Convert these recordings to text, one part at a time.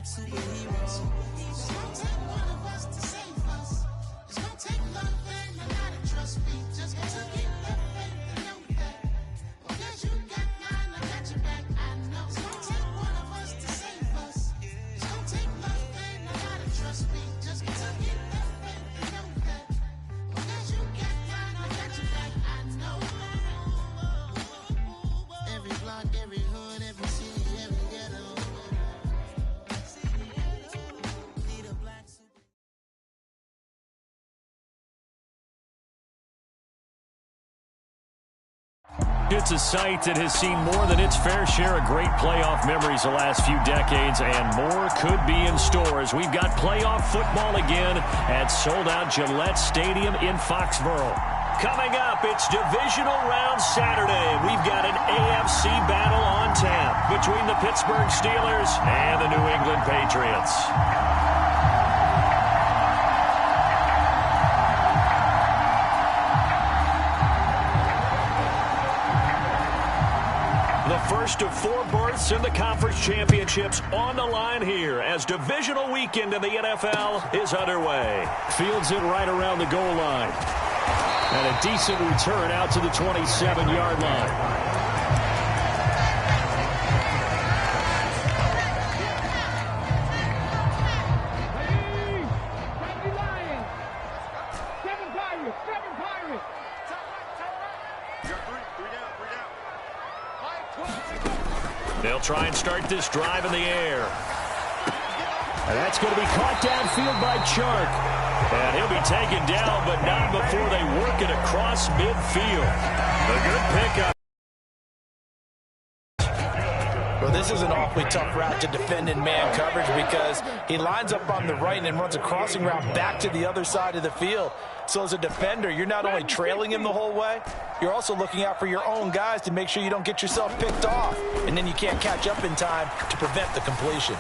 black superheroes. It's gonna take one of us to save us. It's gonna take love and a lot of trust me. Just to keep the faith and know that. Well, guess you got mine, I got your back, I know. It's gonna take one of us to save us. It's gonna take love and a lot of trust me. Just to keep the faith and know that. Well, guess you got mine, I got your back, I know. Every block, every hood, every city, every ghetto. Need a black super. It's a site that has seen more than its fair share of great playoff memories the last few decades, and more could be in store as we've got playoff football again at sold-out Gillette Stadium in Foxborough. Coming up, it's Divisional Round Saturday. We've got an AFC battle on tap between the Pittsburgh Steelers and the New England Patriots. The first of 4 berths in the conference championships on the line here as divisional weekend in the NFL is underway. Fields it right around the goal line. And a decent return out to the 27-yard line. They'll try and start this drive in the air. And that's going to be caught downfield by Chark. And he'll be taken down, but not before they work it across midfield. A good pickup. Well, this is an awfully tough route to defend in man coverage because he lines up on the right and runs a crossing route back to the other side of the field. So as a defender, you're not only trailing him the whole way, you're also looking out for your own guys to make sure you don't get yourself picked off. And then you can't catch up in time to prevent the completion.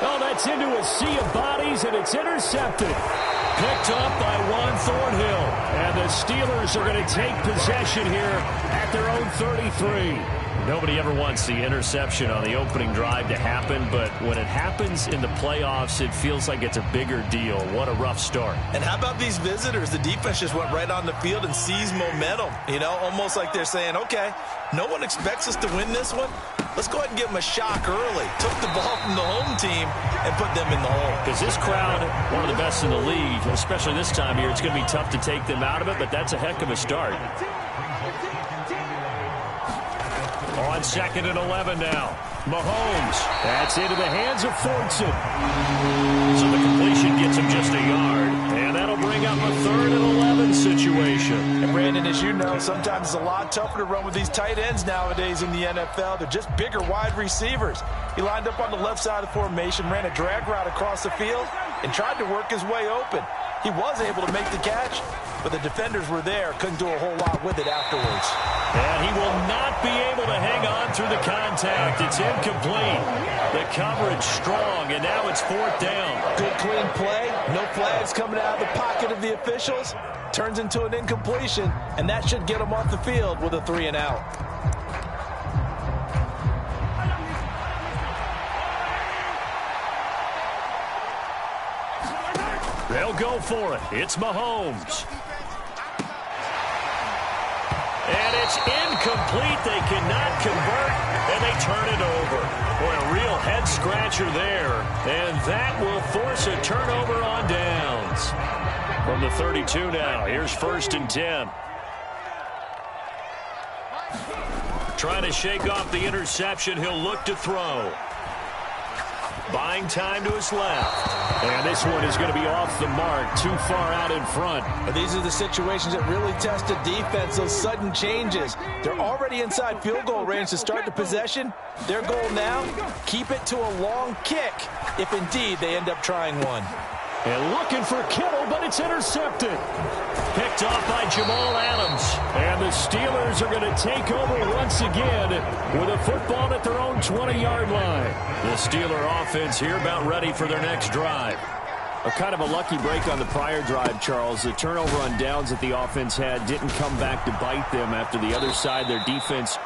Oh, that's into a sea of bodies, and it's intercepted. Picked up by Juan Thornhill. And the Steelers are going to take possession here at their own 33. Nobody ever wants the interception on the opening drive to happen, but when it happens in the playoffs, it feels like it's a bigger deal. What a rough start. And how about these visitors? The defense just went right on the field and seized momentum. You know, almost like they're saying, okay, no one expects us to win this one. Let's go ahead and give them a shock early. Took the ball from the home team and put them in the hole. Because this crowd, one of the best in the league, especially this time of year, it's going to be tough to take them out of it, but that's a heck of a start. On 2nd and 11 now. Mahomes. That's into the hands of Fortson. So the completion gets him just a yard. And that'll bring up a 3rd and 11 situation. And Brandon, as you know, sometimes it's a lot tougher to run with these tight ends nowadays in the NFL. They're just bigger wide receivers. He lined up on the left side of the formation, ran a drag route across the field, and tried to work his way open. He was able to make the catch, but the defenders were there, couldn't do a whole lot with it afterwards. And he will not be able to hang on through the contact. It's incomplete. The coverage strong, and now it's 4th down. Good clean play. No flags coming out of the pocket of the officials. Turns into an incompletion, and that should get him off the field with a 3 and out. They'll go for it. It's Mahomes. And it's incomplete. They cannot convert, and they turn it over. Boy, a real head-scratcher there. And that will force a turnover on downs. From the 32 now, here's 1st and 10. Trying to shake off the interception. He'll look to throw. Buying time to his left. And this one is going to be off the mark, too far out in front. But these are the situations that really test a defense, those sudden changes. They're already inside field goal range to start the possession. Their goal now, keep it to a long kick, if indeed they end up trying one. And looking for Kittle, but it's intercepted. Picked off by Jamal Adams. And the Steelers are going to take over once again with a football at their own 20-yard line. The Steeler offense here about ready for their next drive. A kind of a lucky break on the prior drive, Charles. The turnover on downs that the offense had didn't come back to bite them after the other side. Their defense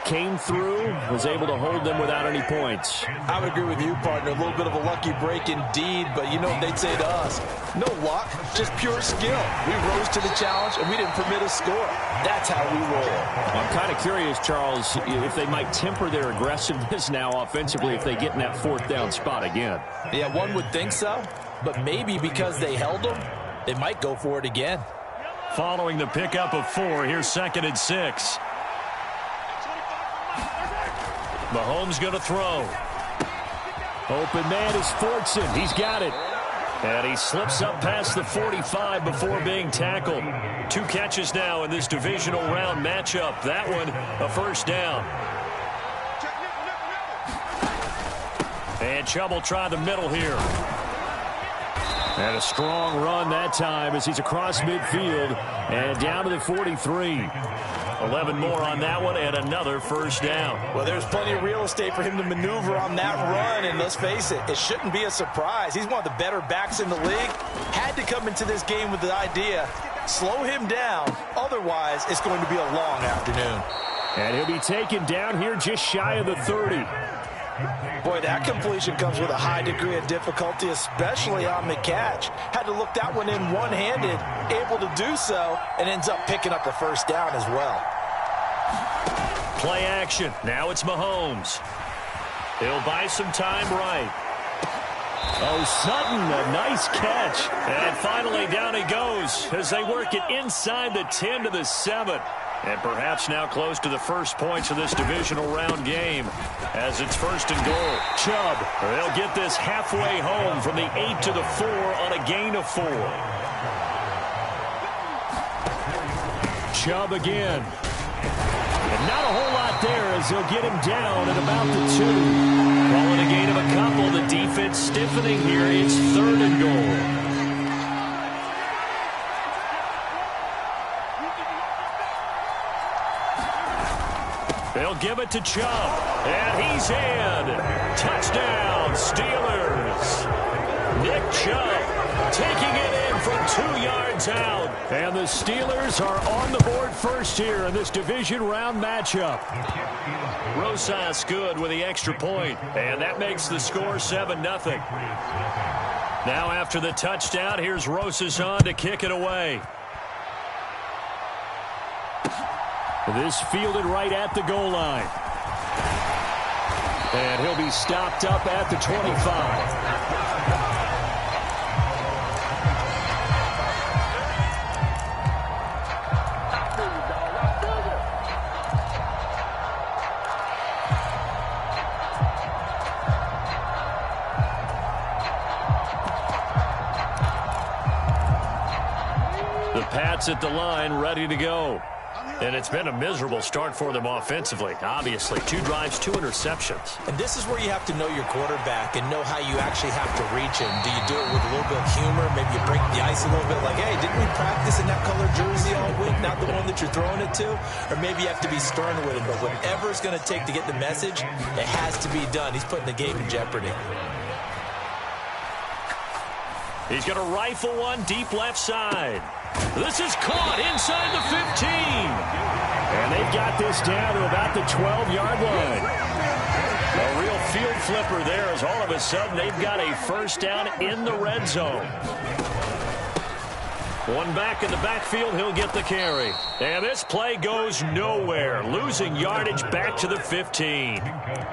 came through, was able to hold them without any points. I would agree with you, partner. A little bit of a lucky break indeed, but you know what they'd say to us? No luck, just pure skill. We rose to the challenge, and we didn't permit a score. That's how we roll. I'm kind of curious, Charles, if they might temper their aggressiveness now offensively if they get in that fourth down spot again. Yeah, one would think so, but maybe because they held them, they might go for it again. Following the pickup of 4, here's 2nd and 6. Mahomes going to throw. Open man is Fortson. He's got it. And he slips up past the 45 before being tackled. 2 catches now in this divisional round matchup. That one, a first down. And Chubb will try the middle here. And a strong run that time as he's across midfield and down to the 43. 11 more on that one and another first down. Well, there's plenty of real estate for him to maneuver on that run, and let's face it, it shouldn't be a surprise. He's one of the better backs in the league. Had to come into this game with the idea, slow him down, otherwise it's going to be a long afternoon. And he'll be taken down here just shy of the 30. Boy, that completion comes with a high degree of difficulty, especially on the catch. Had to look that one in one-handed, able to do so, and ends up picking up a first down as well. Play action. Now it's Mahomes. He'll buy some time right. Oh, Sutton, a nice catch. And finally down he goes as they work it inside the 10 to the 7. And perhaps now close to the first points of this divisional round game as it's 1st and goal. Chubb, they'll get this halfway home from the 8 to the 4 on a gain of 4. Chubb again. And not a whole lot there as he'll get him down at about the 2. Calling a gain of a couple. The defense stiffening here. It's 3rd and goal. They'll give it to Chubb, and he's in. Touchdown, Steelers. Nick Chubb taking it in from 2 yards out. And the Steelers are on the board first here in this division round matchup. Rosas good with the extra point, and that makes the score 7-0. Now after the touchdown, here's Rosas on to kick it away. This fielded right at the goal line. And he'll be stopped up at the 25. The Pats at the line, ready to go. And it's been a miserable start for them offensively. Obviously, 2 drives, 2 interceptions. And this is where you have to know your quarterback and know how you actually have to reach him. Do you do it with a little bit of humor? Maybe you break the ice a little bit like, hey, didn't we practice in that color jersey all week, not the one that you're throwing it to? Or maybe you have to be stern with him. But whatever it's going to take to get the message, it has to be done. He's putting the game in jeopardy. He's going to rifle one deep left side. This is caught inside the 15. And they've got this down to about the 12-yard line. A real field flipper there as all of a sudden they've got a first down in the red zone. One back in the backfield, he'll get the carry. And this play goes nowhere. Losing yardage back to the 15.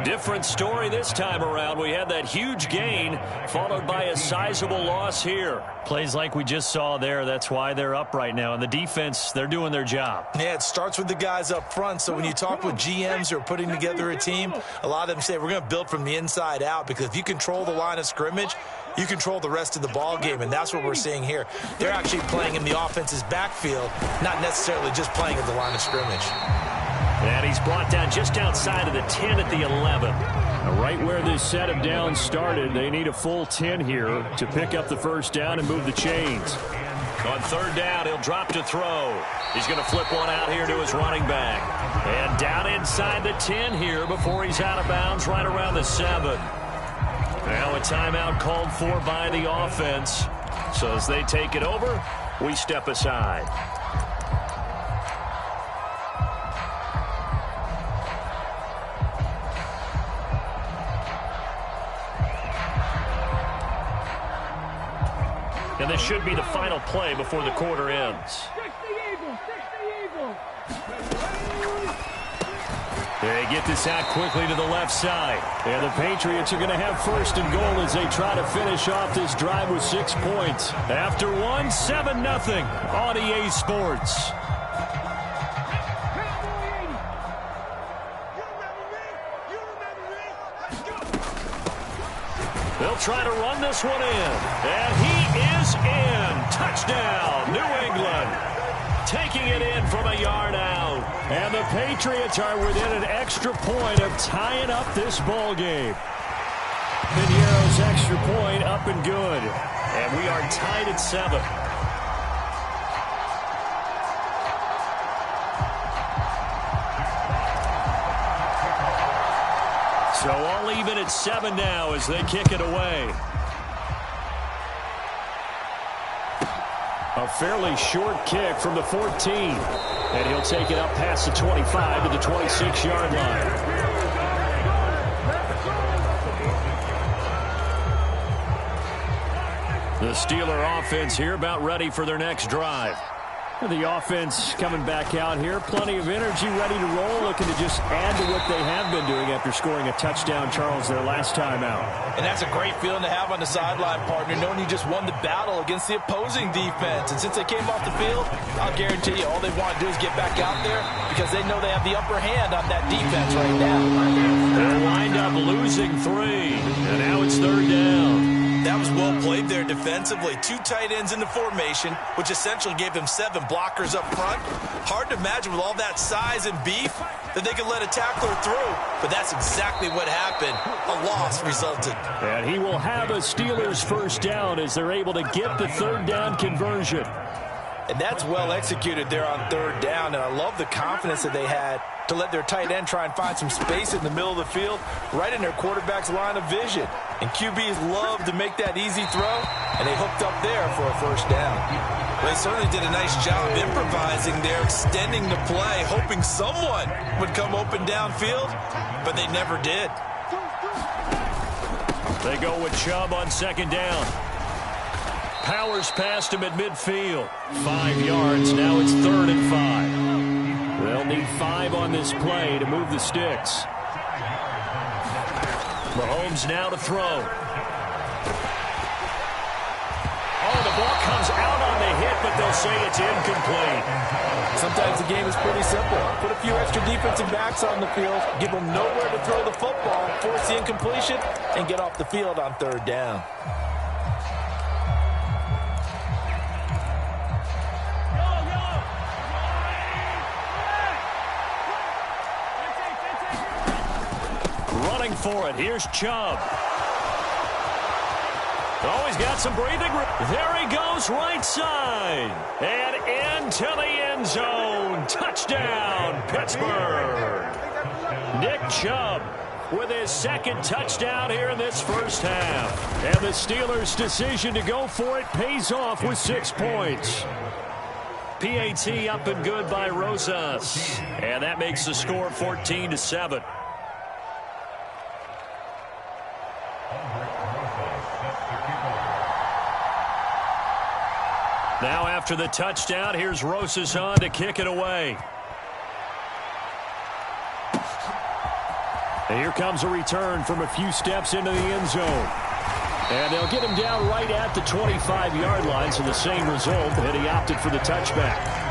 Different story this time around. We had that huge gain followed by a sizable loss here. Plays like we just saw there. That's why they're up right now. And the defense, they're doing their job. Yeah, it starts with the guys up front. So when you talk with GMs who are putting together a team, a lot of them say we're going to build from the inside out, because if you control the line of scrimmage, you control the rest of the ball game, and that's what we're seeing here. They're actually playing in the offense's backfield, not necessarily just playing at the line of scrimmage. And he's brought down just outside of the 10 at the 11. Now, right where this set of downs started, they need a full 10 here to pick up the first down and move the chains. On 3rd down, he'll drop to throw. He's going to flip one out here to his running back. And down inside the 10 here before he's out of bounds right around the 7. Now a timeout called for by the offense. So as they take it over, we step aside. And this should be the final play before the quarter ends. They get this out quickly to the left side. And the Patriots are going to have first and goal as they try to finish off this drive with 6 points. After one, 7-0 on EA Sports. They'll try to run this one in. And he is in. Touchdown, New England. Taking it in from a yard out. And the Patriots are within an extra point of tying up this ball game. Piniero's extra point up and good. And we are tied at 7. So all even at 7 now as they kick it away. A fairly short kick from the 14. And he'll take it up past the 25 to the 26-yard line. The Steeler offense here about ready for their next drive. The offense coming back out here. Plenty of energy, ready to roll, looking to just add to what they have been doing after scoring a touchdown, Charles, their last time out. And that's a great feeling to have on the sideline, partner, knowing you just won the battle against the opposing defense. And since they came off the field, I'll guarantee you all they want to do is get back out there because they know they have the upper hand on that defense right now. They'll wind up losing 3. And now it's 3rd down. That was well played there defensively. 2 tight ends in the formation, which essentially gave them 7 blockers up front. Hard to imagine with all that size and beef that they could let a tackler through, but that's exactly what happened. A loss resulted. And he will have a Steelers first down as they're able to get the 3rd down conversion. And that's well executed there on 3rd down, and I love the confidence that they had to let their tight end try and find some space in the middle of the field, right in their quarterback's line of vision. And QBs love to make that easy throw, and they hooked up there for a first down. They certainly did a nice job improvising there, extending the play, hoping someone would come open downfield, but they never did. They go with Chubb on 2nd down. Powers past him at midfield. 5 yards. Now it's 3rd and 5. They'll need 5 on this play to move the sticks. Mahomes now to throw. Oh, the ball comes out on the hit, but they'll say it's incomplete. Sometimes the game is pretty simple. Put a few extra defensive backs on the field, give them nowhere to throw the football, force the incompletion, and get off the field on 3rd down. Running for it. Here's Chubb. Oh, he's got some breathing room. There he goes, right side. And into the end zone. Touchdown, Pittsburgh. Nick Chubb with his 2nd touchdown here in this first half. And the Steelers' decision to go for it pays off with 6 points. PAT up and good by Rosas. And that makes the score 14-7. Now after the touchdown, here's Rosas on to kick it away. And here comes a return from a few steps into the end zone. And they'll get him down right at the 25-yard line, so the same result, and he opted for the touchback.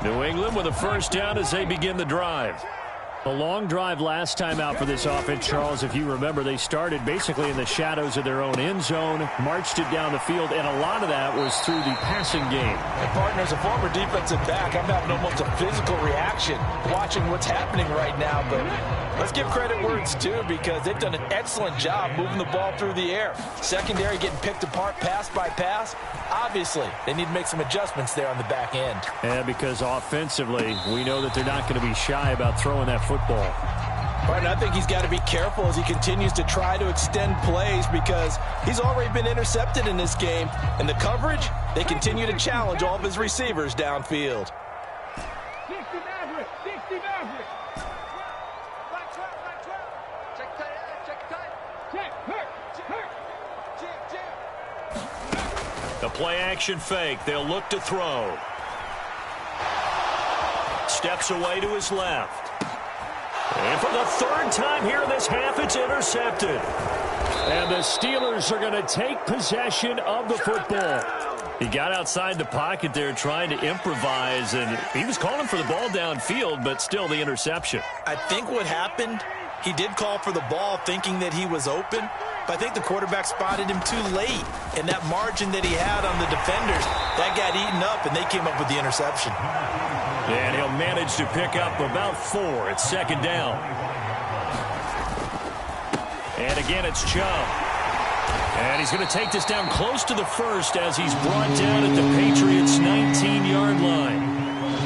New England with a first down as they begin the drive. A long drive last time out for this offense, Charles. If you remember, they started basically in the shadows of their own end zone, marched it down the field, and a lot of that was through the passing game. And partner, as a former defensive back, I'm having almost a physical reaction watching what's happening right now. But let's give credit where it's due because they've done an excellent job moving the ball through the air. Secondary getting picked apart pass by pass. Obviously, they need to make some adjustments there on the back end. And because offensively, we know that they're not going to be shy about throwing that football. Right, and I think he's got to be careful as he continues to try to extend plays because he's already been intercepted in this game. And the coverage, they continue to challenge all of his receivers downfield. 60 Maverick, 60 Maverick. Black 12, Black 12. Check tight, check tight. Check, hurt. Jam. The play action fake. They'll look to throw. Steps away to his left. And for the third time here in this half, it's intercepted. And the Steelers are going to take possession of the football. He got outside the pocket there trying to improvise, and he was calling for the ball downfield, but still the interception. I think what happened, he did call for the ball thinking that he was open, but I think the quarterback spotted him too late. And that margin that he had on the defenders, that got eaten up, and they came up with the interception. And he'll manage to pick up about 4. It's second down. And again, it's Chubb. And he's going to take this down close to the first as he's brought down at the Patriots' 19-yard line.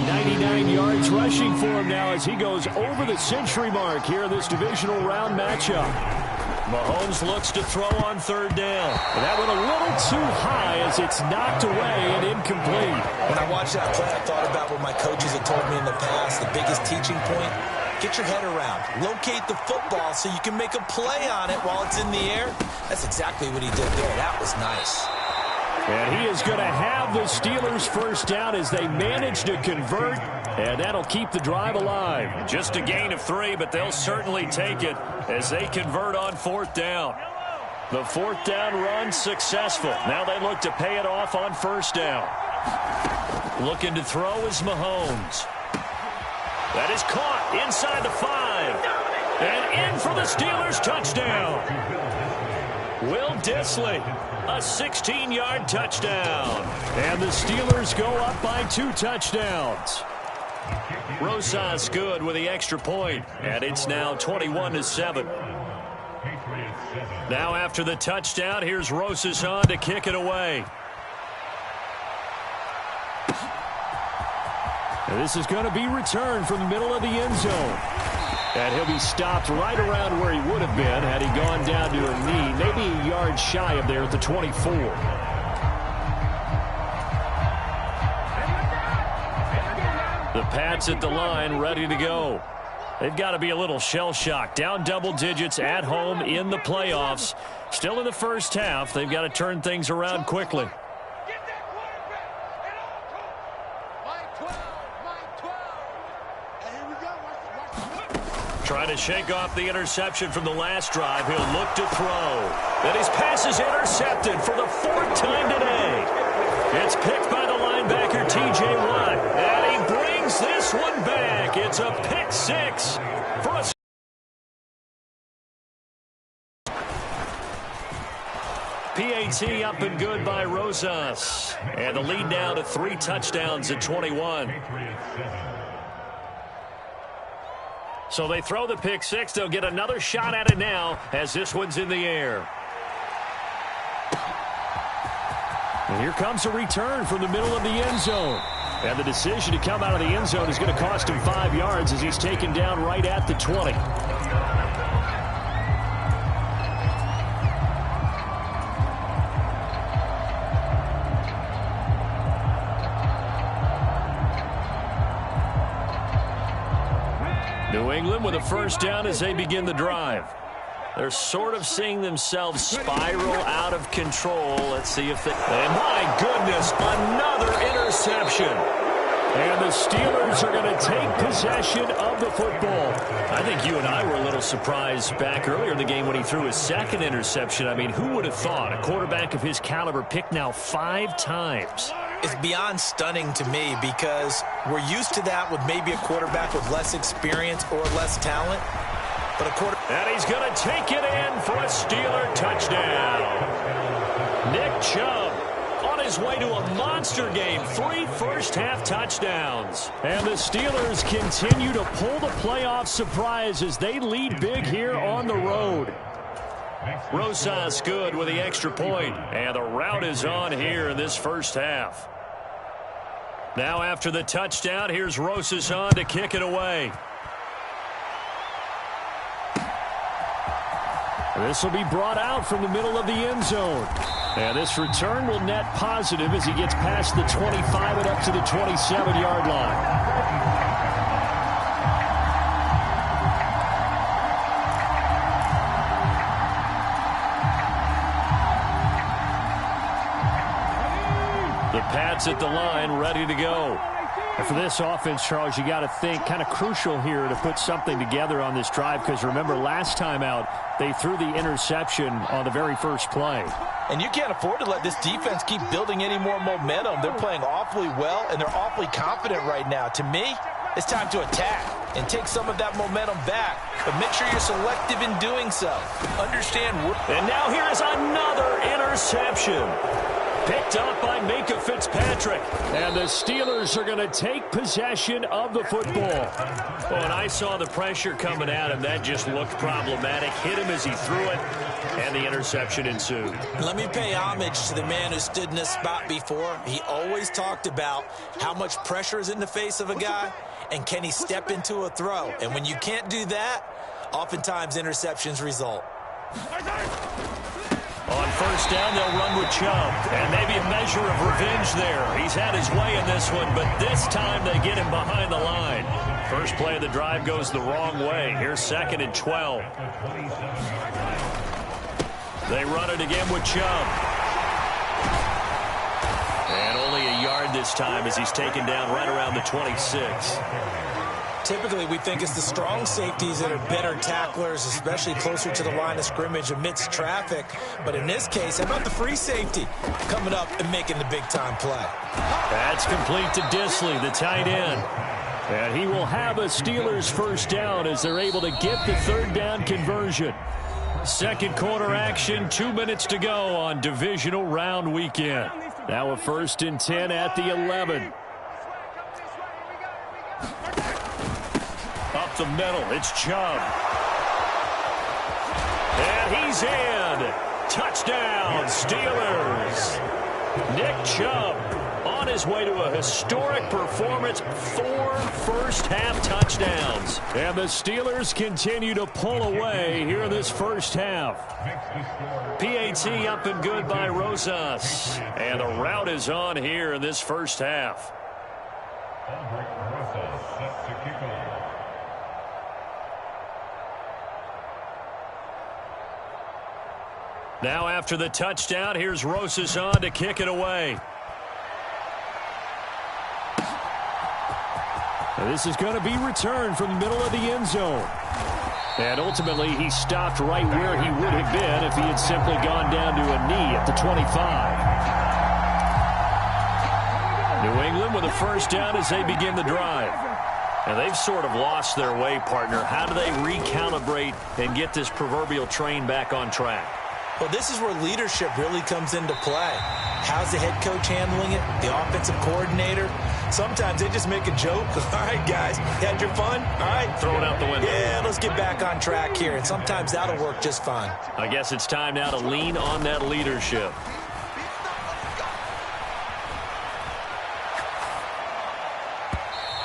99 yards rushing for him now as he goes over the century mark here in this divisional round matchup. Mahomes looks to throw on third down. And that went a little too high as it's knocked away and incomplete. When I watched that play, I thought about what my coaches had told me in the past. The biggest teaching point, get your head around. Locate the football so you can make a play on it while it's in the air. That's exactly what he did there. That was nice. And he is going to have the Steelers first down as they manage to convert, and that'll keep the drive alive. Just a gain of 3, but they'll certainly take it as they convert on fourth down. The fourth down run successful. Now they look to pay it off on first down. Looking to throw is Mahomes. That is caught inside the 5. And in for the Steelers touchdown. Will Dissly, a 16-yard touchdown. And the Steelers go up by 2 touchdowns. Rosas good with the extra point, and it's now 21-7. Now after the touchdown, here's Rosas on to kick it away. And this is going to be returned from the middle of the end zone. And he'll be stopped right around where he would have been had he gone down to a knee, maybe a yard shy of there at the 24. The Pats at the line, ready to go. They've got to be a little shell-shocked. Down double digits at home in the playoffs. Still in the first half. They've got to turn things around quickly. Trying to shake off the interception from the last drive. He'll look to throw. Then his pass is intercepted for the 4th time today. It's picked by the linebacker, T.J. Watt. And he brings this one back. It's a pick 6 for a... PAT up and good by Rosas. And the lead now to 3 touchdowns at 21. So they throw the pick 6. They'll get another shot at it now as this one's in the air. And here comes a return from the middle of the end zone. And the decision to come out of the end zone is going to cost him 5 yards as he's taken down right at the 20. New England with a first down as they begin the drive. They're sort of seeing themselves spiral out of control. Let's see if they... And my goodness, another interception. And the Steelers are going to take possession of the football. I think you and I were a little surprised back earlier in the game when he threw his 2nd interception. I mean, who would have thought a quarterback of his caliber picked now 5 times? It's beyond stunning to me because we're used to that with maybe a quarterback with less experience or less talent. But and he's going to take it in for a Steeler touchdown. Nick Chubb on his way to a monster game. 3 first-half touchdowns. And the Steelers continue to pull the playoff surprise as they lead big here on the road. Rosas good with the extra point. And the route is on here in this first half. Now after the touchdown, here's Rosas on to kick it away. This will be brought out from the middle of the end zone. And this return will net positive as he gets past the 25 and up to the 27-yard line. The Pats at the line, ready to go. And for this offense, Charles, you got to think kind of crucial here to put something together on this drive, because remember last time out they threw the interception on the very first play. And you can't afford to let this defense keep building any more momentum. They're playing awfully well, and they're awfully confident right now. To me, it's time to attack and take some of that momentum back, but make sure you're selective in doing so. Understand. And now here is another interception. Picked up by Minka Fitzpatrick. And the Steelers are going to take possession of the football. When I saw the pressure coming at him, that just looked problematic. Hit him as he threw it, and the interception ensued. Let me pay homage to the man who stood in this spot before. He always talked about how much pressure is in the face of a guy, and can he step into a throw. And when you can't do that, oftentimes interceptions result. On first down, they'll run with Chubb. And maybe a measure of revenge there. He's had his way in this one, but this time they get him behind the line. First play of the drive goes the wrong way. Here's 2nd and 12. They run it again with Chubb. And only a yard this time as he's taken down right around the 26. Typically, we think it's the strong safeties that are better tacklers, especially closer to the line of scrimmage amidst traffic. But in this case, how about the free safety coming up and making the big-time play? That's complete to Disley, the tight end. And he will have a Steelers first down as they're able to get the third down conversion. Second quarter action, 2 minutes to go on divisional round weekend. Now a 1st and 10 at the 11. Up the middle, it's Chubb. And he's in. Touchdown, Steelers. Nick Chubb on his way to a historic performance, 4 first-half touchdowns. And the Steelers continue to pull away here in this first half. PAT up and good by Rosas. And the route is on here in this first half. Now after the touchdown, here's Rosas on to kick it away. And this is going to be returned from the middle of the end zone. And ultimately, he stopped right where he would have been if he had simply gone down to a knee at the 25. New England with a first down as they begin the drive. And they've sort of lost their way, partner. How do they recalibrate and get this proverbial train back on track? Well, this is where leadership really comes into play. How's the head coach handling it? The offensive coordinator? Sometimes they just make a joke. All right, guys, you had your fun? All right. Throw it out the window. Yeah, let's get back on track here. And sometimes that'll work just fine. I guess it's time now to lean on that leadership.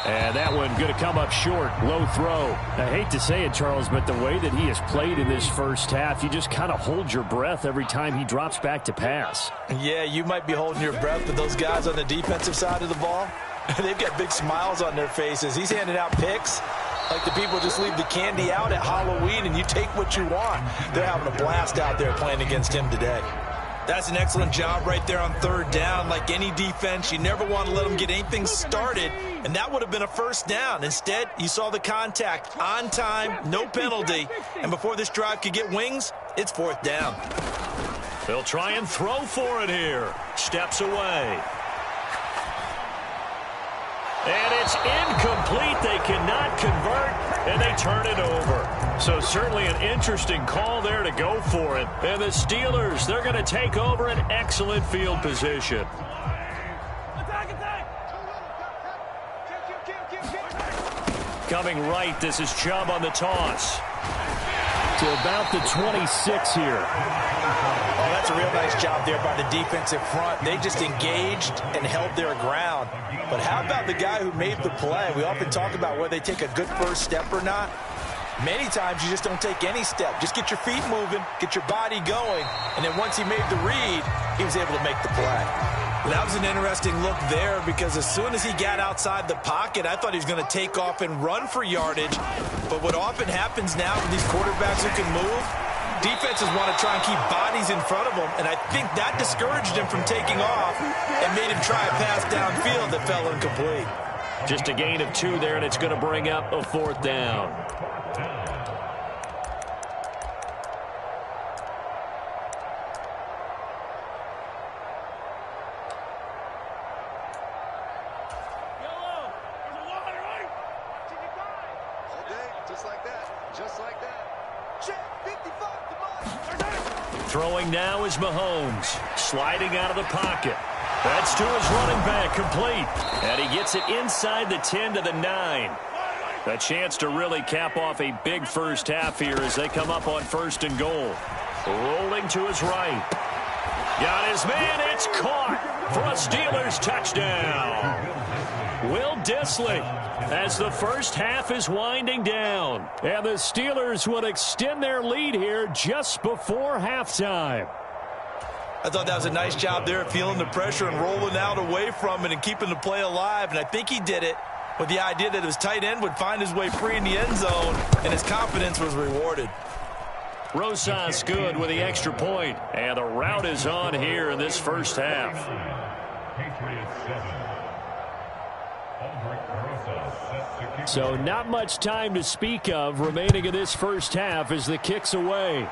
And that one going to come up short. Low throw. I hate to say it, Charles, but the way that he has played in this first half, you just kind of hold your breath every time he drops back to pass. Yeah, you might be holding your breath, but those guys on the defensive side of the ball, they've got big smiles on their faces. He's handing out picks like the people just leave the candy out at Halloween and you take what you want. They're having a blast out there playing against him today. That's an excellent job right there on third down. Like any defense, you never want to let them get anything started, and that would have been a first down. Instead, you saw the contact on time, no penalty, and before this drive could get wings, it's fourth down. They'll try and throw for it here. Steps away. And it's incomplete. They cannot convert, and they turn it over. So certainly an interesting call there to go for it. And the Steelers, they're going to take over an excellent field position. Coming right, this is Chubb on the toss. To about the 26 here. Oh, that's a real nice job there by the defensive front. They just engaged and held their ground. But how about the guy who made the play? We often talk about whether they take a good first step or not. Many times you just don't take any step. Just get your feet moving, get your body going, and then once he made the read, he was able to make the play. That was an interesting look there because as soon as he got outside the pocket, I thought he was going to take off and run for yardage. But what often happens now with these quarterbacks who can move, defenses want to try and keep bodies in front of them, and I think that discouraged him from taking off and made him try a pass downfield that fell incomplete. Just a gain of 2 there, and it's going to bring up a 4th down. Throwing now is Mahomes, sliding out of the pocket. That's to his running back, complete. And he gets it inside the 10 to the 9. A chance to really cap off a big first half here as they come up on 1st and goal. Rolling to his right. Got his man, it's caught for a Steelers touchdown. Will Dissly, as the first half is winding down. And the Steelers would extend their lead here just before halftime. I thought that was a nice job there, feeling the pressure and rolling out away from it and keeping the play alive. And I think he did it with the idea that his tight end would find his way free in the end zone, and his confidence was rewarded. Rosas good with the extra point. And the route is on here in this first half. So not much time to speak of remaining in this first half as the kick's away.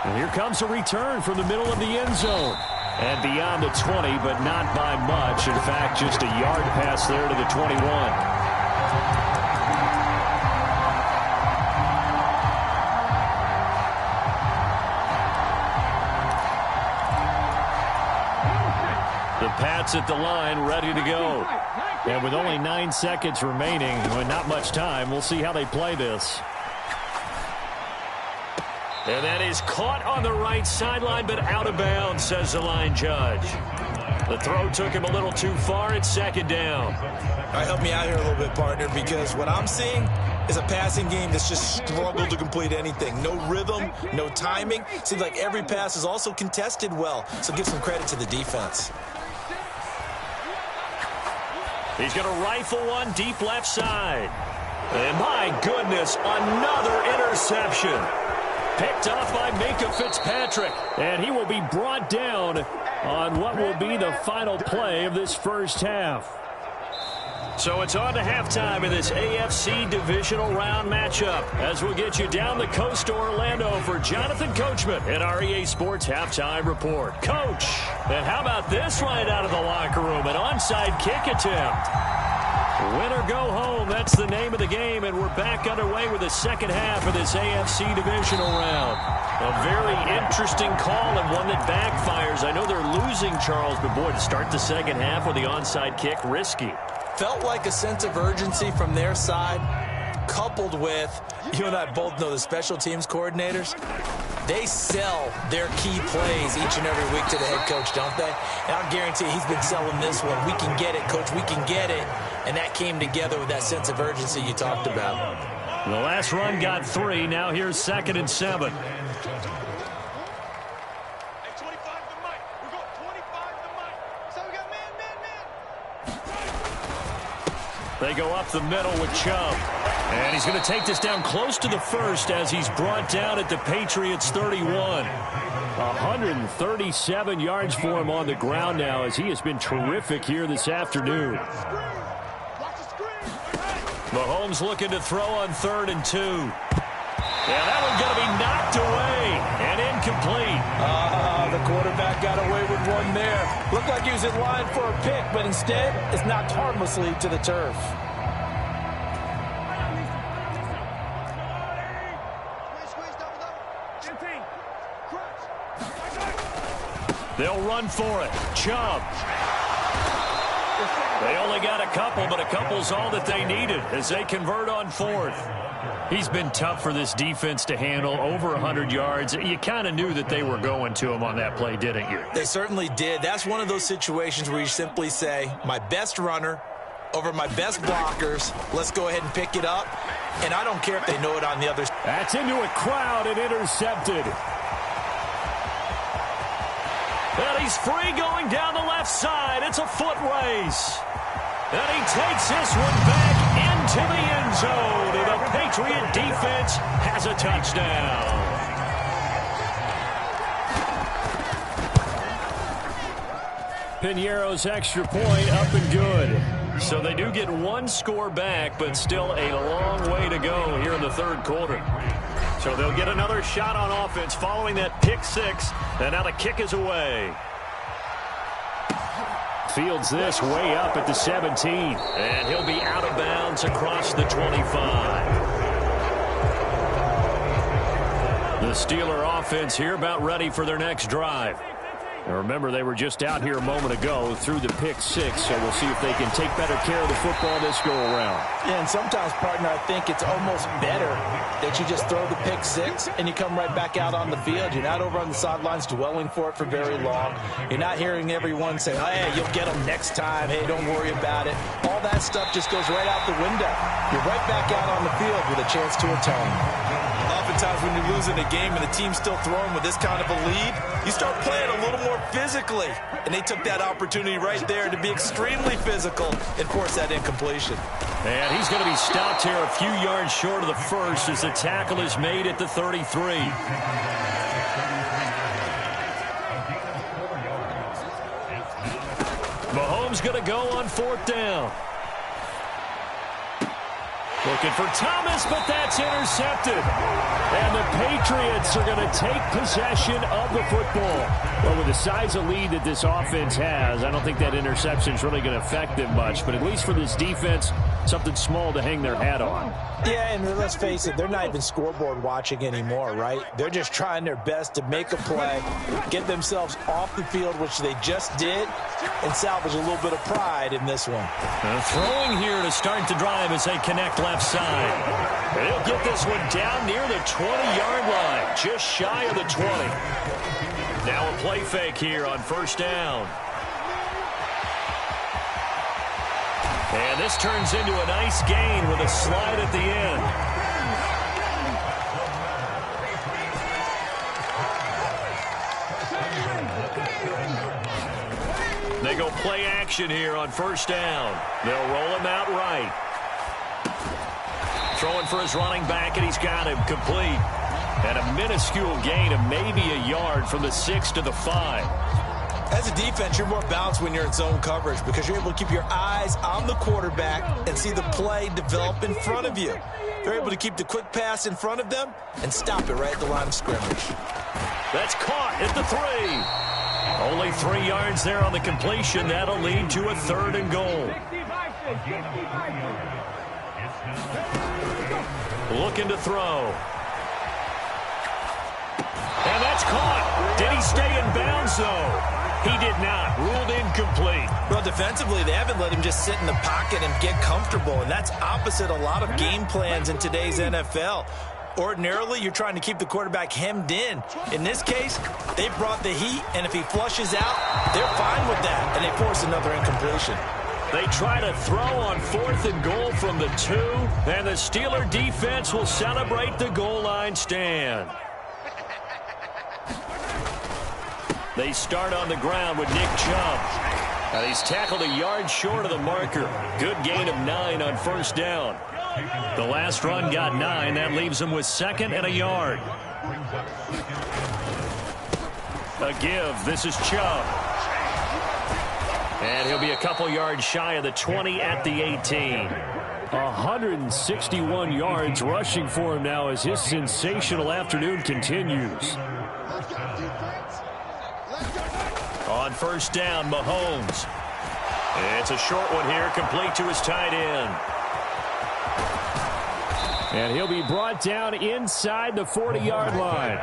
And here comes a return from the middle of the end zone. And beyond the 20, but not by much. In fact, just a yard pass there to the 21. The Pats at the line, ready to go. And with only 9 seconds remaining, and not much time, we'll see how they play this. And that is caught on the right sideline, but out of bounds, says the line judge. The throw took him a little too far. It's 2nd down. All right, help me out here a little bit, partner, because what I'm seeing is a passing game that's just struggled to complete anything. No rhythm, no timing. Seems like every pass is also contested well, so give some credit to the defense. He's going to rifle one deep left side. And my goodness, another interception. Picked off by Minkah Fitzpatrick. And he will be brought down on what will be the final play of this first half. So it's on to halftime in this AFC divisional round matchup as we'll get you down the coast to Orlando for Jonathan Coachman in our EA Sports Halftime Report. Coach, and how about this right out of the locker room? An onside kick attempt. Win or go home, that's the name of the game, and we're back underway with the second half of this AFC divisional round. A very interesting call and one that backfires. I know they're losing, Charles, but boy, to start the second half with the onside kick, risky. Felt like a sense of urgency from their side, coupled with, you and I both know the special teams coordinators, they sell their key plays each and every week to the head coach, don't they? And I guarantee he's been selling this one. We can get it, coach, we can get it. And that came together with that sense of urgency you talked about. The last run got 3. Now here's 2nd and 7. They go up the middle with Chubb. And he's going to take this down close to the first as he's brought down at the Patriots 31. 137 yards for him on the ground now as he has been terrific here this afternoon. Mahomes looking to throw on 3rd and 2. Yeah, that one's going to be knocked away and incomplete. The quarterback got away with one there. Looked like he was in line for a pick, but instead it's knocked harmlessly to the turf. They'll run for it. Chubb. They only got a couple, but a couple's all that they needed as they convert on 4th. He's been tough for this defense to handle, over 100 yards. You kind of knew that they were going to him on that play, didn't you? They certainly did. That's one of those situations where you simply say, my best runner over my best blockers. Let's go ahead and pick it up. And I don't care if they know it on the other side. That's into a crowd and intercepted. And he's free going down the left side. It's a foot race. And he takes this one back into the end zone. And the Patriot defense has a touchdown. Piñeiro's extra point up and good. So they do get one score back, but still a long way to go here in the third quarter. So they'll get another shot on offense following that pick six. And now the kick is away. Fields this way up at the 17. And he'll be out of bounds across the 25. The Steeler offense here about ready for their next drive. And remember, they were just out here a moment ago through the pick six, so we'll see if they can take better care of the football this go-around. Yeah, and sometimes, partner, I think it's almost better that you just throw the pick six and you come right back out on the field. You're not over on the sidelines dwelling for it for very long. You're not hearing everyone say, hey, you'll get them next time. Hey, don't worry about it. All that stuff just goes right out the window. You're right back out on the field with a chance to atone. Oftentimes when you're losing a game and the team's still throwing with this kind of a lead, you start playing a little more physically. And they took that opportunity right there to be extremely physical and force that incompletion. And he's going to be stopped here a few yards short of the first as the tackle is made at the 33. Mahomes going to go on fourth down. Looking for Thomas, but that's intercepted. And the Patriots are going to take possession of the football. Well, with the size of lead that this offense has, I don't think that interception is really going to affect them much. But at least for this defense, something small to hang their hat on. Yeah, and let's face it, they're not even scoreboard watching anymore, right? They're just trying their best to make a play, get themselves off the field, which they just did, and salvage a little bit of pride in this one. Throwing here to start the drive as they connect left side. And he'll get this one down near the 20-yard line, just shy of the 20. Now a play fake here on first down. And this turns into a nice gain with a slide at the end. They go play action here on first down. They'll roll him out right. Throwing for his running back, and he's got him complete. And a minuscule gain of maybe a yard from the 6 to the 5. As a defense, you're more balanced when you're in zone coverage because you're able to keep your eyes on the quarterback and see the play develop in front of you. They're able to keep the quick pass in front of them and stop it right at the line of scrimmage. That's caught at the 3. Only 3 yards there on the completion. That'll lead to a third and goal. Looking to throw. And that's caught. Did he stay in bounds, though? He did not. Ruled incomplete. Well, defensively, they haven't let him just sit in the pocket and get comfortable, and that's opposite a lot of game plans in today's NFL. Ordinarily, you're trying to keep the quarterback hemmed in. In this case, they brought the heat, and if he flushes out, they're fine with that, and they force another incompletion. They try to throw on fourth and goal from the 2, and the Steeler defense will celebrate the goal line stand. They start on the ground with Nick Chubb. And he's tackled a yard short of the marker. Good gain of 9 on first down. The last run got 9. That leaves him with 2nd and a yard. A give. This is Chubb. And he'll be a couple yards shy of the 20 at the 18. 161 yards rushing for him now as his sensational afternoon continues. On first down, Mahomes. It's a short one here, complete to his tight end. And he'll be brought down inside the 40-yard line.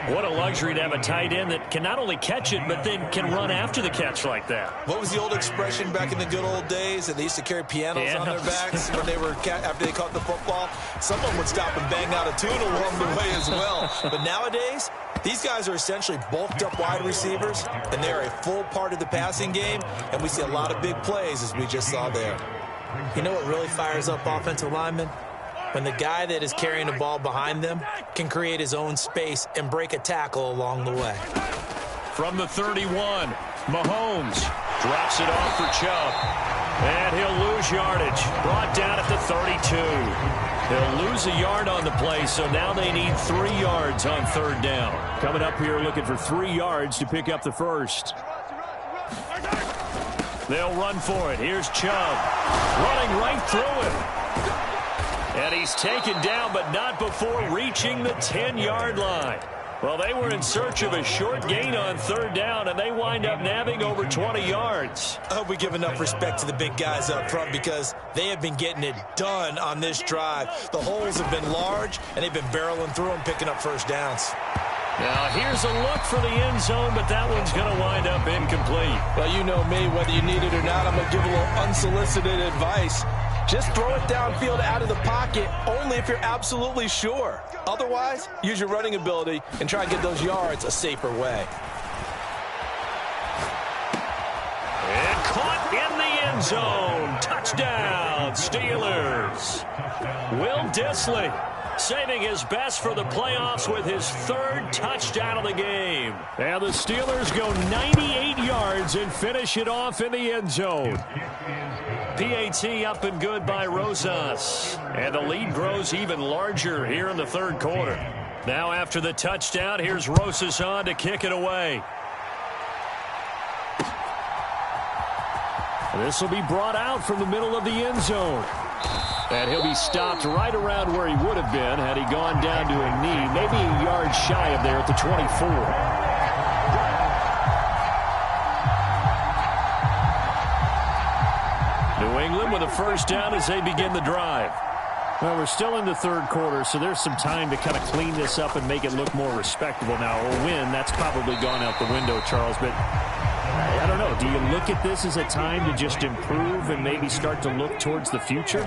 What a luxury to have a tight end that can not only catch it, but then can run after the catch like that. What was the old expression back in the good old days? That they used to carry pianos on their backs when they were after they caught the football. Someone would stop and bang out a tune along the way as well. But nowadays, these guys are essentially bulked up wide receivers, and they are a full part of the passing game, and we see a lot of big plays as we just saw there. You know what really fires up offensive linemen? When the guy that is carrying the ball behind them can create his own space and break a tackle along the way. From the 31, Mahomes drops it off for Chubb. And he'll lose yardage. Brought down at the 32. He'll lose a yard on the play, so now they need 3 yards on third down. Coming up here looking for 3 yards to pick up the first. They'll run for it. Here's Chubb. Running right through him. And he's taken down, but not before reaching the 10-yard line. Well, they were in search of a short gain on third down, and they wind up nabbing over 20 yards. I hope we give enough respect to the big guys up front because they have been getting it done on this drive. The holes have been large, and they've been barreling through them, picking up first downs. Now, here's a look for the end zone, but that one's going to wind up incomplete. Well, you know me, whether you need it or not, I'm going to give a little unsolicited advice. Just throw it downfield out of the pocket only if you're absolutely sure. Otherwise, use your running ability and try and get those yards a safer way. And caught in the end zone. Touchdown, Steelers. Will Dissly saving his best for the playoffs with his 3rd touchdown of the game. And the Steelers go 98 yards and finish it off in the end zone. PAT up and good by Rosas. And the lead grows even larger here in the 3rd quarter. Now after the touchdown, here's Rosas on to kick it away. This will be brought out from the middle of the end zone. And he'll be stopped right around where he would have been had he gone down to a knee, maybe a yard shy of there at the 24. New England with a first down as they begin the drive. Well, we're still in the 3rd quarter, so there's some time to kind of clean this up and make it look more respectable. Now, a win, that's probably gone out the window, Charles, but I don't know. Do you look at this as a time to just improve and maybe start to look towards the future?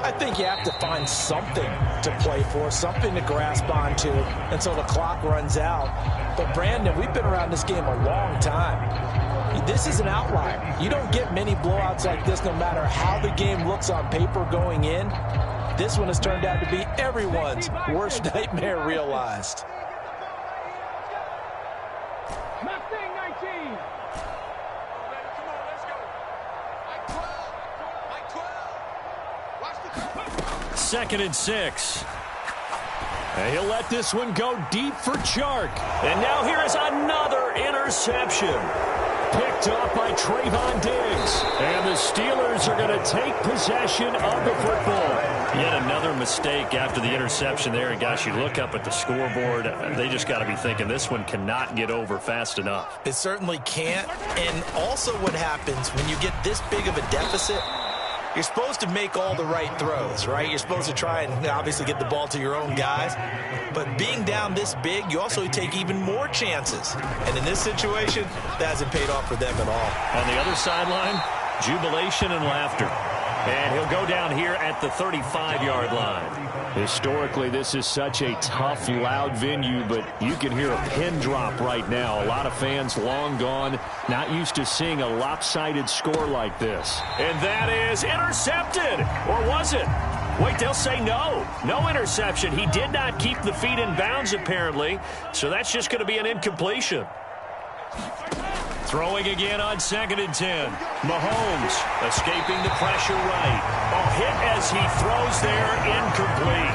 I think you have to find something to play for, something to grasp onto until the clock runs out. But, Brandon, we've been around this game a long time. This is an outlier. You don't get many blowouts like this no matter how the game looks on paper going in. This one has turned out to be everyone's worst nightmare realized. Mustang 19. 2nd and 6. And he'll let this one go deep for Chark. And now here is another interception. Picked up by Trayvon Diggs. And the Steelers are going to take possession of the football. Yet another mistake after the interception there. And gosh, you look up at the scoreboard, they just got to be thinking this one cannot get over fast enough. It certainly can't. And also what happens when you get this big of a deficit, you're supposed to make all the right throws, right? You're supposed to try and obviously get the ball to your own guys. But being down this big, you also take even more chances. And in this situation, that hasn't paid off for them at all. On the other sideline, jubilation and laughter. And he'll go down here at the 35-yard line. Historically, this is such a tough, loud venue, but you can hear a pin drop right now. A lot of fans long gone, not used to seeing a lopsided score like this. And that is intercepted. Or was it? Wait, they'll say no. No interception. He did not keep the feet in bounds, apparently. So that's just going to be an incompletion. Throwing again on 2nd and 10. Mahomes escaping the pressure right. A hit as he throws there, incomplete.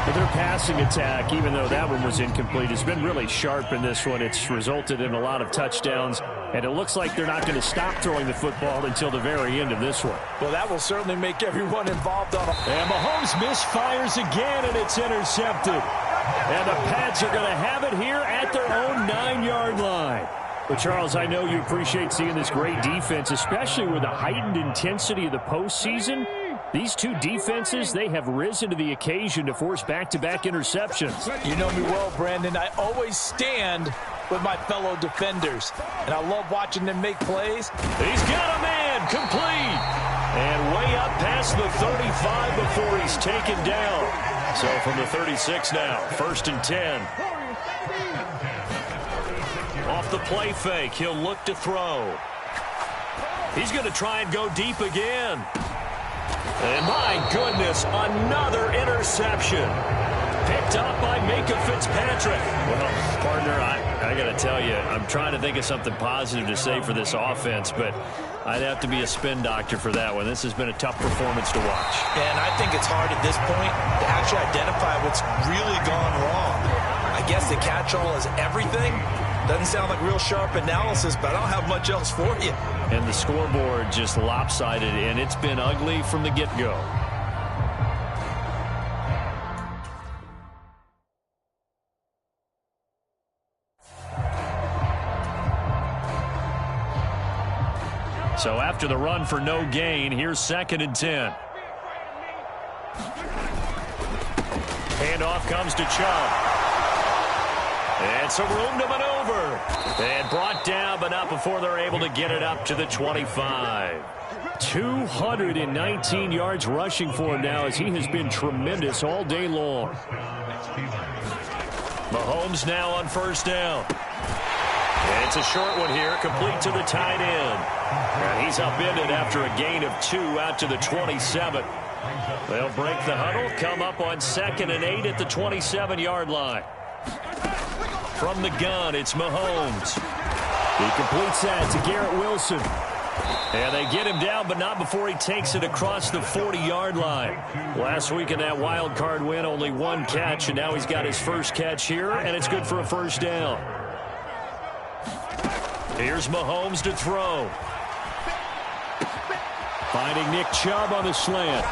But their passing attack, even though that one was incomplete, has been really sharp in this one. It's resulted in a lot of touchdowns, and it looks like they're not going to stop throwing the football until the very end of this one. Well, that will certainly make everyone involved on it. And Mahomes misfires again, and it's intercepted. And the Pats are going to have it here at their own 9-yard line. But, Charles, I know you appreciate seeing this great defense, especially with the heightened intensity of the postseason. These two defenses, they have risen to the occasion to force back-to-back interceptions. You know me well, Brandon. I always stand with my fellow defenders, and I love watching them make plays. He's got a man, complete, and way up past the 35 before he's taken down. So from the 36 now, 1st and 10. Off the play fake, he'll look to throw. He's going to try and go deep again. And my goodness, another interception. Picked up by Micah Fitzpatrick. Well, partner, I got to tell you, I'm trying to think of something positive to say for this offense, but I'd have to be a spin doctor for that one. This has been a tough performance to watch. And I think it's hard at this point to actually identify what's really gone wrong. I guess the catch-all is everything. Doesn't sound like real sharp analysis, but I don't have much else for you. And the scoreboard just lopsided, and it's been ugly from the get-go. So after the run for no gain, here's 2nd and 10. Handoff comes to Chubb. And some room to maneuver. And brought down, but not before they're able to get it up to the 25. 219 yards rushing for him now as he has been tremendous all day long. Mahomes now on 1st down. And it's a short one here, complete to the tight end. And he's upended after a gain of 2 out to the 27. They'll break the huddle, come up on 2nd and 8 at the 27-yard line. From the gun, it's Mahomes. He completes that to Garrett Wilson. And they get him down, but not before he takes it across the 40-yard line. Last week in that wild card win, only 1 catch, and now he's got his first catch here, and it's good for a 1st down. Here's Mahomes to throw. Finding Nick Chubb on the slant.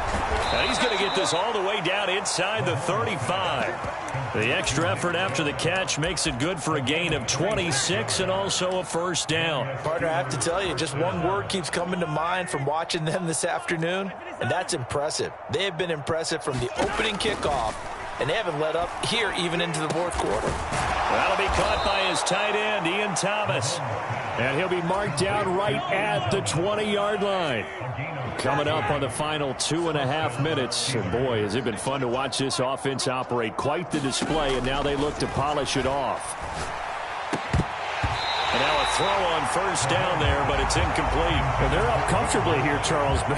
And he's going to get this all the way down inside the 35. The extra effort after the catch makes it good for a gain of 26 and also a 1st down. Partner, I have to tell you, just one word keeps coming to mind from watching them this afternoon, and that's impressive. They have been impressive from the opening kickoff, and they haven't let up here even into the 4th quarter. That'll be caught by his tight end, Ian Thomas. And he'll be marked down right at the 20-yard line. Coming up on the final 2.5 minutes. And boy, has it been fun to watch this offense operate. Quite the display, and now they look to polish it off. And now a throw on 1st down there, but it's incomplete. Well, they're up comfortably here, Charles, but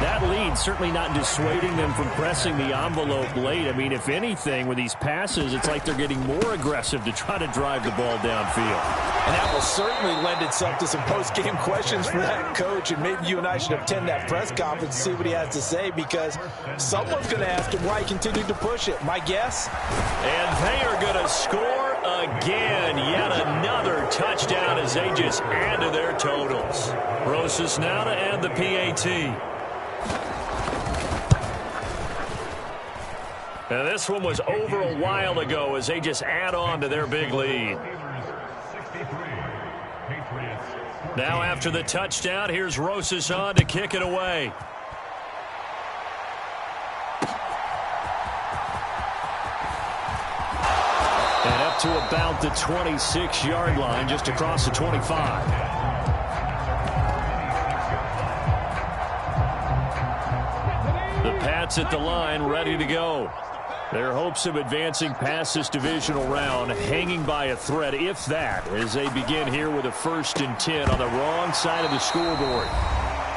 that lead certainly not dissuading them from pressing the envelope late. I mean, if anything, with these passes, it's like they're getting more aggressive to try to drive the ball downfield. And that will certainly lend itself to some post-game questions from that coach, and maybe you and I should attend that press conference to see what he has to say, because someone's going to ask him why he continued to push it. My guess? And they are going to score again. Yet another touchdown as they just add to their totals. Rosas now to add the PAT. And this one was over a while ago as they just add on to their big lead. Now after the touchdown, here's Rosas on to kick it away. And up to about the 26-yard line, just across the 25. The Pats at the line, ready to go. Their hopes of advancing past this divisional round hanging by a thread, if that, as they begin here with a 1st and 10 on the wrong side of the scoreboard.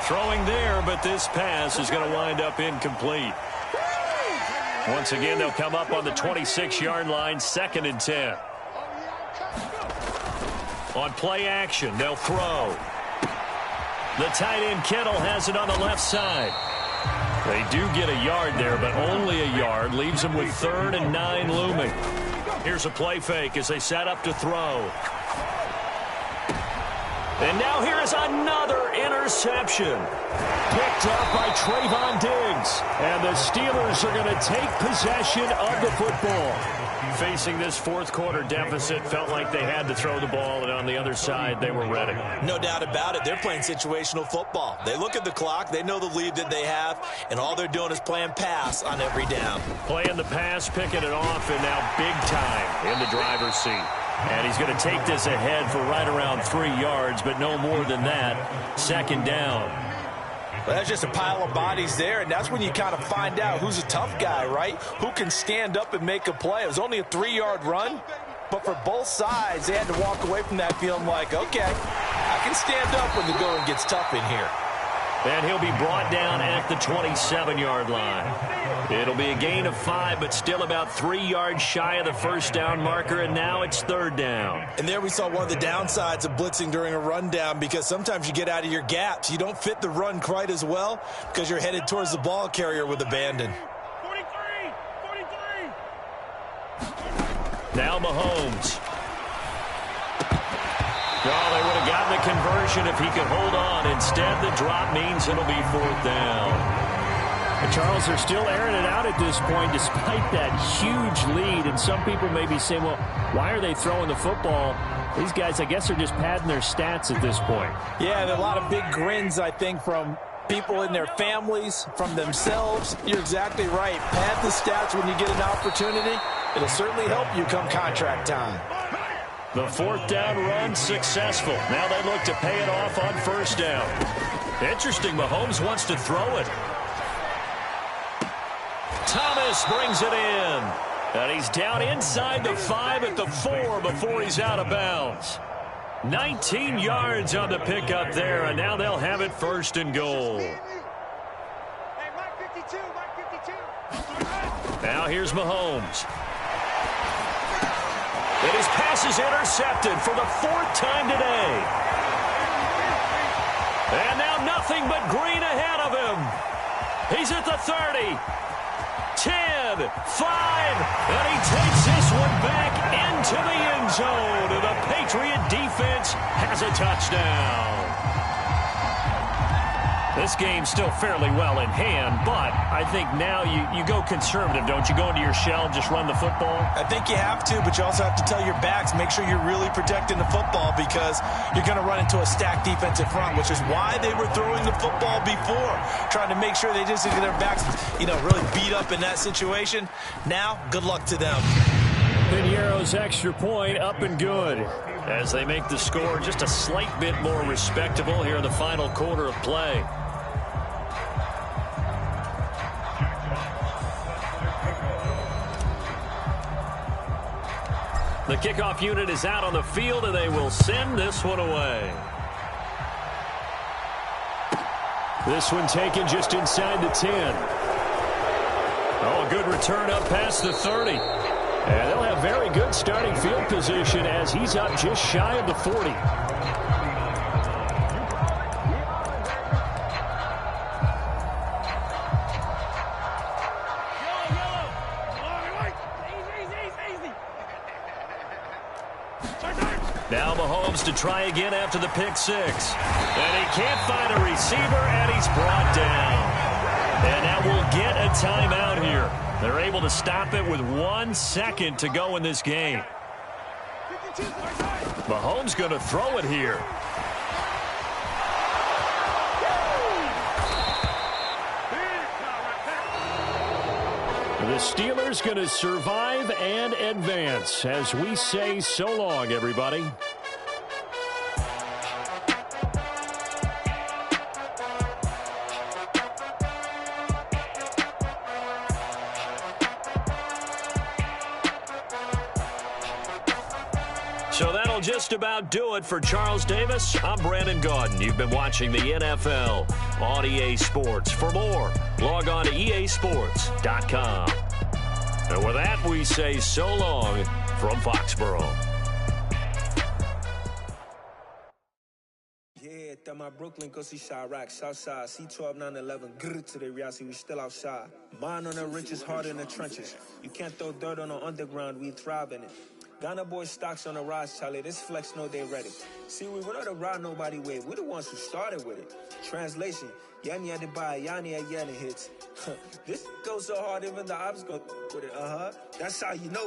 Throwing there, but this pass is going to wind up incomplete. Once again, they'll come up on the 26-yard line, 2nd and 10. On play action, they'll throw. The tight end Kittle has it on the left side. They do get a yard there, but only a yard. Leaves them with 3rd and 9 looming. Here's a play fake as they set up to throw. And now here is another interception. Picked up by Trayvon Diggs. And the Steelers are going to take possession of the football. Facing this fourth quarter deficit, felt like they had to throw the ball, and on the other side, they were ready. No doubt about it. They're playing situational football. They look at the clock, they know the lead that they have, and all they're doing is playing pass on every down. Playing the pass, picking it off, and now big time in the driver's seat. And he's going to take this ahead for right around 3 yards, but no more than that. Second down. Well, that's just a pile of bodies there, and that's when you kind of find out who's a tough guy, right? Who can stand up and make a play. It was only a 3-yard run, but for both sides, they had to walk away from that feeling like, okay, I can stand up when the going gets tough in here. And he'll be brought down at the 27-yard line. It'll be a gain of 5, but still about 3 yards shy of the first down marker, and now it's third down. And there we saw one of the downsides of blitzing during a rundown, because sometimes you get out of your gaps. You don't fit the run quite as well because you're headed towards the ball carrier with abandon. 43! Now Mahomes. Oh, they would have gotten the conversion if he could hold on. Instead, the drop means it'll be fourth down. And Charles, they're still airing it out at this point despite that huge lead. And some people may be saying, well, why are they throwing the football? These guys, I guess, are just padding their stats at this point. Yeah, there are a lot of big grins, I think, from people in their families, from themselves. You're exactly right. Pad the stats when you get an opportunity. It'll certainly help you come contract time. The fourth down run successful. Now they look to pay it off on first down. Interesting, Mahomes wants to throw it. Thomas brings it in. And he's down inside the 5 at the 4 before he's out of bounds. 19 yards on the pickup there, and now they'll have it first and goal. Hey, Mike 52, Mike 52. Now here's Mahomes. And his pass is intercepted for the 4th time today. And now nothing but green ahead of him. He's at the 30. 10, 5, and he takes this one back into the end zone. And the Patriot defense has a touchdown. This game's still fairly well in hand, but I think now you go conservative, don't you? Go into your shell, just run the football? I think you have to, but you also have to tell your backs, make sure you're really protecting the football, because you're going to run into a stacked defensive front, which is why they were throwing the football before, trying to make sure they just get their backs, really beat up in that situation. Now, good luck to them. Piniero's extra point up and good as they make the score just a slight bit more respectable here in the final quarter of play. The kickoff unit is out on the field, and they will send this one away. This one taken just inside the 10. Oh, a good return up past the 30. And they'll have very good starting field position as he's up just shy of the 40. Now Mahomes to try again after the pick six. And he can't find a receiver, and he's brought down. And that will get a timeout here. They're able to stop it with 1 second to go in this game. Mahomes going to throw it here. The Steelers going to survive and advance as we say so long, everybody. So that'll just about do it for Charles Davis. I'm Brandon Gaudin. You've been watching the NFL on EA Sports. For more, log on to easports.com. And with that, we say so long from Foxborough. Yeah, that my Brooklyn, go see Chirac, Southside, C12, 911, grr to the reality, we still outside. Mine on the riches, hard in the trenches. You can't throw dirt on the underground, we thrive in it. Ghana boys stocks on the rise, Charlie. This flex know they ready. See, we not to ride nobody wave. We the ones who started with it. Translation: Yanni had to buy, Yanni had Yanni hits. This goes so hard, even the ops go with it. That's how you know.